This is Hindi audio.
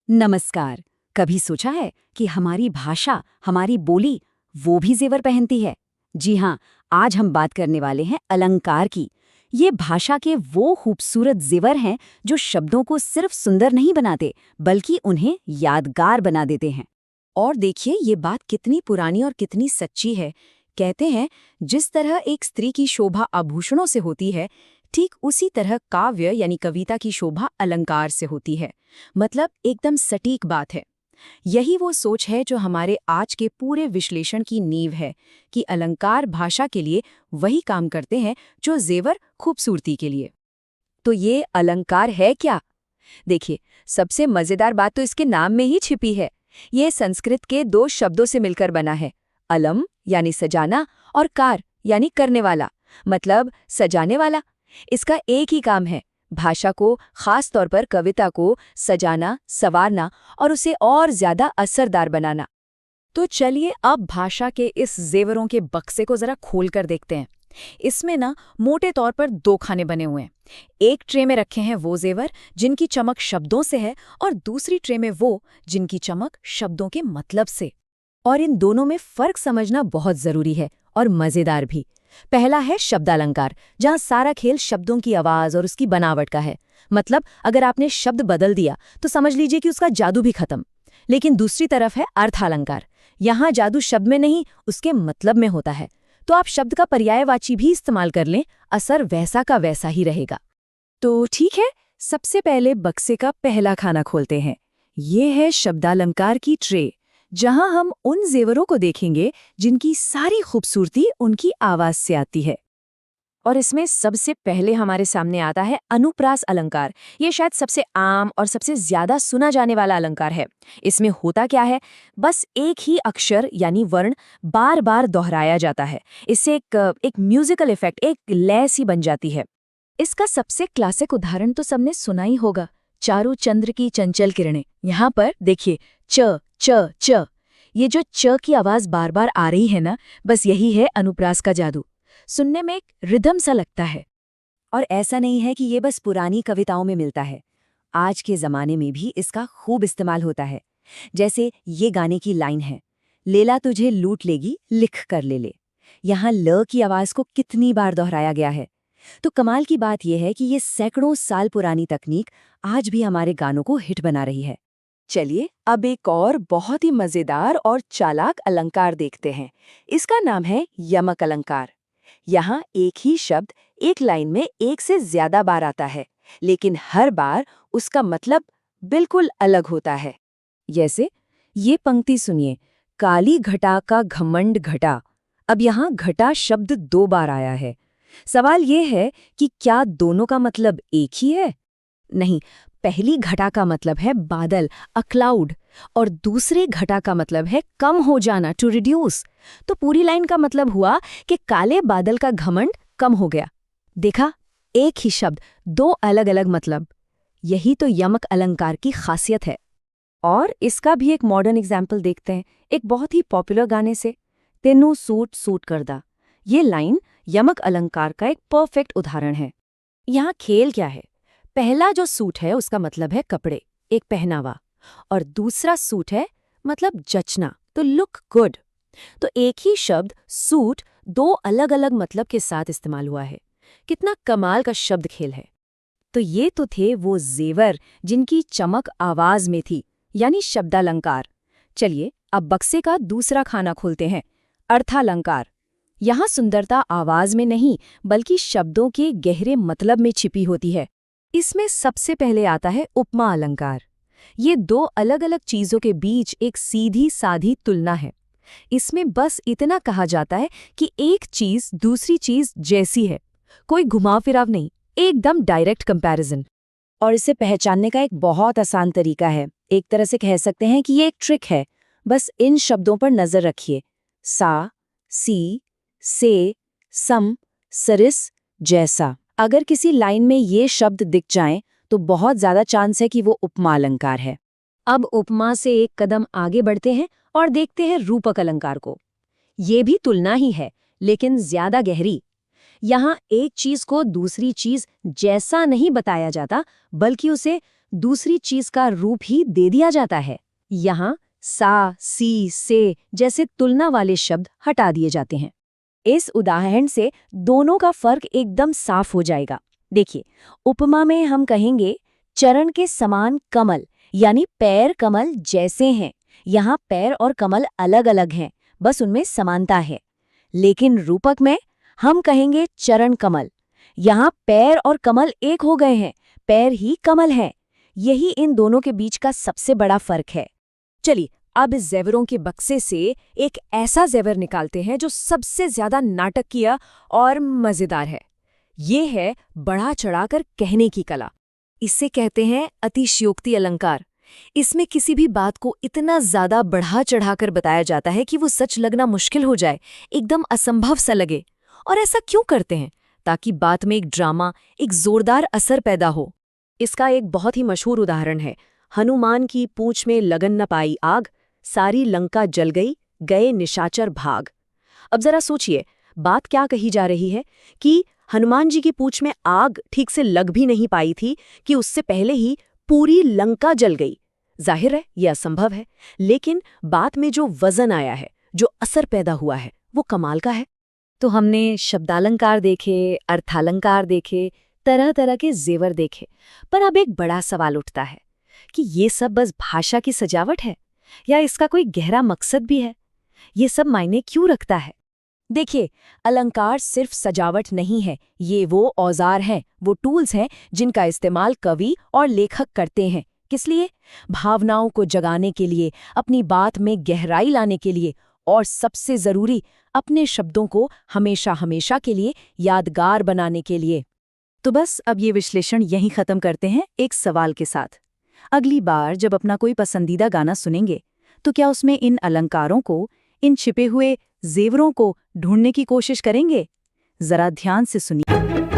नमस्कार। कभी सोचा है कि हमारी भाषा, हमारी बोली, वो भी जेवर पहनती है? जी हाँ, आज हम बात करने वाले हैं अलंकार की। ये भाषा के वो खूबसूरत जेवर हैं जो शब्दों को सिर्फ सुंदर नहीं बनाते, बल्कि उन्हें यादगार बना देते हैं। और देखिए ये बात कितनी पुरानी और कितनी सच्ची है। कहते हैं, जिस तरह एक स्त्री की शोभा आभूषणों से होती है, ठीक उसी तरह काव्य यानी कविता की शोभा अलंकार से होती है। मतलब एकदम सटीक बात है। यही वो सोच है जो हमारे आज के पूरे विश्लेषण की नींव है कि अलंकार भाषा के लिए वही काम करते हैं जो जेवर खूबसूरती के लिए। तो ये अलंकार है क्या? देखिए, सबसे मजेदार बात तो इसके नाम में ही छिपी है। ये संस्कृत के दो शब्दों से मिलकर बना है। अलम यानी सजाना और कार यानी करने वाला, मतलब सजाने वाला। इसका एक ही काम है, भाषा को, खास तौर पर कविता को सजाना, संवारना और उसे और ज्यादा असरदार बनाना। तो चलिए अब भाषा के इस जेवरों के बक्से को जरा खोल कर देखते हैं। इसमें ना मोटे तौर पर दो खाने बने हुए हैं। एक ट्रे में रखे हैं वो जेवर जिनकी चमक शब्दों से है, और दूसरी ट्रे में वो जिनकी चमक शब्दों के मतलब से। और इन दोनों में फर्क समझना बहुत जरूरी है और मजेदार भी। पहला है शब्दालंकार, जहां सारा खेल शब्दों की आवाज और उसकी बनावट का है। मतलब अगर आपने शब्द बदल दिया तो समझ लीजिए कि उसका जादू भी खत्म। लेकिन दूसरी तरफ है अर्थालंकार। यहाँ जादू शब्द में नहीं, उसके मतलब में होता है। तो आप शब्द का पर्यायवाची भी इस्तेमाल कर लें, असर वैसा का वैसा ही रहेगा। तो ठीक है, सबसे पहले बक्से का पहला खाना खोलते हैं। ये है शब्दालंकार की ट्रे, जहां हम उन जेवरों को देखेंगे जिनकी सारी खूबसूरती उनकी आवाज से आती है। और इसमें सबसे पहले हमारे सामने आता है अनुप्रास अलंकार। ये शायद सबसे आम और सबसे ज्यादा सुना जाने वाला अलंकार है। इसमें होता क्या है, बस एक ही अक्षर यानी वर्ण बार बार दोहराया जाता है। इससे एक म्यूजिकल इफेक्ट, एक लय सी बन जाती है। इसका सबसे क्लासिक उदाहरण तो सबने सुना ही होगा, चारू चंद्र की चंचल किरणें। यहाँ पर देखिए, च च च, ये जो च की आवाज बार बार आ रही है ना, बस यही है अनुप्रास का जादू। सुनने में एक रिदम सा लगता है। और ऐसा नहीं है कि ये बस पुरानी कविताओं में मिलता है। आज के जमाने में भी इसका खूब इस्तेमाल होता है। जैसे ये गाने की लाइन है, लेला तुझे लूट लेगी लिख कर ले ले। यहाँ ल की आवाज को कितनी बार दोहराया गया है। तो कमाल की बात यह है कि ये सैकड़ों साल पुरानी तकनीक आज भी हमारे गानों को हिट बना रही है। चलिए अब एक और बहुत ही मजेदार और चालाक अलंकार देखते हैं। इसका नाम है यमक अलंकार। यहाँ एक ही शब्द एक लाइन में एक से ज्यादा बार आता है, लेकिन हर बार उसका मतलब बिल्कुल अलग होता है। जैसे ये पंक्ति सुनिए, काली घटा का घमंड घटा। अब यहाँ घटा शब्द दो बार आया है। सवाल ये है कि क्या दोनों का मतलब एक ही है? नहीं, पहली घटा का मतलब है बादल, अ क्लाउड, और दूसरे घटा का मतलब है कम हो जाना, टू रिड्यूस। तो पूरी लाइन का मतलब हुआ कि काले बादल का घमंड कम हो गया। देखा, एक ही शब्द, दो अलग अलग मतलब। यही तो यमक अलंकार की खासियत है। और इसका भी एक मॉडर्न एग्जाम्पल देखते हैं, एक बहुत ही पॉपुलर गाने से, तेनू सूट सूट करदा। ये लाइन यमक अलंकार का एक परफेक्ट उदाहरण है। यहाँ खेल क्या है? पहला जो सूट है उसका मतलब है कपड़े, एक पहनावा, और दूसरा सूट है मतलब जचना, तो लुक गुड। तो एक ही शब्द सूट दो अलग अलग मतलब के साथ इस्तेमाल हुआ है। कितना कमाल का शब्द खेल है। तो ये तो थे वो जेवर जिनकी चमक आवाज में थी, यानी शब्दालंकार। चलिए अब बक्से का दूसरा खाना खोलते हैं, अर्थालंकार। यहाँ सुंदरता आवाज में नहीं, बल्कि शब्दों के गहरे मतलब में छिपी होती है। इसमें सबसे पहले आता है उपमा अलंकार। ये दो अलग अलग चीजों के बीच एक सीधी साधी तुलना है। इसमें बस इतना कहा जाता है कि एक चीज दूसरी चीज जैसी है, कोई घुमाव फिराव नहीं, एकदम डायरेक्ट कंपैरिजन। और इसे पहचानने का एक बहुत आसान तरीका है। एक तरह से कह सकते हैं कि ये एक ट्रिक है। बस इन शब्दों पर नजर रखिए, सा, सी, से, सम, सरिस, जैसा। अगर किसी लाइन में ये शब्द दिख जाएं, तो बहुत ज्यादा चांस है कि वो उपमा अलंकार है। अब उपमा से एक कदम आगे बढ़ते हैं और देखते हैं रूपक अलंकार को। ये भी तुलना ही है, लेकिन ज्यादा गहरी। यहाँ एक चीज को दूसरी चीज जैसा नहीं बताया जाता, बल्कि उसे दूसरी चीज का रूप ही दे दिया जाता है। यहाँ सा, सी, से जैसे तुलना वाले शब्द हटा दिए जाते हैं। इस उदाहरण से दोनों का फर्क एकदम साफ हो जाएगा। देखिए, उपमा में हम कहेंगे चरण के समान कमल, यानी पैर कमल जैसे हैं। यहाँ पैर और कमल अलग अलग हैं, बस उनमें समानता है। लेकिन रूपक में हम कहेंगे चरण कमल, यहाँ पैर और कमल एक हो गए हैं, पैर ही कमल हैं। यही इन दोनों के बीच का सबसे बड़ा फर्क है। चलिए अब इस ज़ेवरों के बक्से से एक ऐसा ज़ेवर निकालते हैं जो सबसे ज्यादा नाटकीय और मजेदार है। ये है बढ़ा चढ़ाकर कहने की कला। इसे कहते हैं अतिशयोक्ति अलंकार। इसमें किसी भी बात को इतना ज्यादा बढ़ा चढ़ाकर बताया जाता है कि वो सच लगना मुश्किल हो जाए, एकदम असंभव सा लगे। और ऐसा क्यों करते हैं? ताकि बात में एक ड्रामा, एक जोरदार असर पैदा हो। इसका एक बहुत ही मशहूर उदाहरण है, हनुमान की पूंछ में लगन न पाई आग, सारी लंका जल गई, गए निशाचर भाग। अब जरा सोचिए, बात क्या कही जा रही है कि हनुमान जी की पूंछ में आग ठीक से लग भी नहीं पाई थी कि उससे पहले ही पूरी लंका जल गई। जाहिर है यह असंभव है, लेकिन बात में जो वजन आया है, जो असर पैदा हुआ है, वो कमाल का है। तो हमने शब्दालंकार देखे, अर्थालंकार देखे, तरह तरह के जेवर देखे, पर अब एक बड़ा सवाल उठता है कि ये सब बस भाषा की सजावट है या इसका कोई गहरा मकसद भी है? ये सब मायने क्यों रखता है? देखिए, अलंकार सिर्फ सजावट नहीं है, ये वो औजार हैं, वो टूल्स हैं जिनका इस्तेमाल कवि और लेखक करते हैं। किस लिए? भावनाओं को जगाने के लिए, अपनी बात में गहराई लाने के लिए, और सबसे जरूरी, अपने शब्दों को हमेशा हमेशा के लिए यादगार बनाने के लिए। तो बस अब ये विश्लेषण यहीं खत्म करते हैं एक सवाल के साथ। अगली बार जब अपना कोई पसंदीदा गाना सुनेंगे, तो क्या उसमें इन अलंकारों को, इन छिपे हुए जेवरों को ढूंढने की कोशिश करेंगे? जरा ध्यान से सुनिए।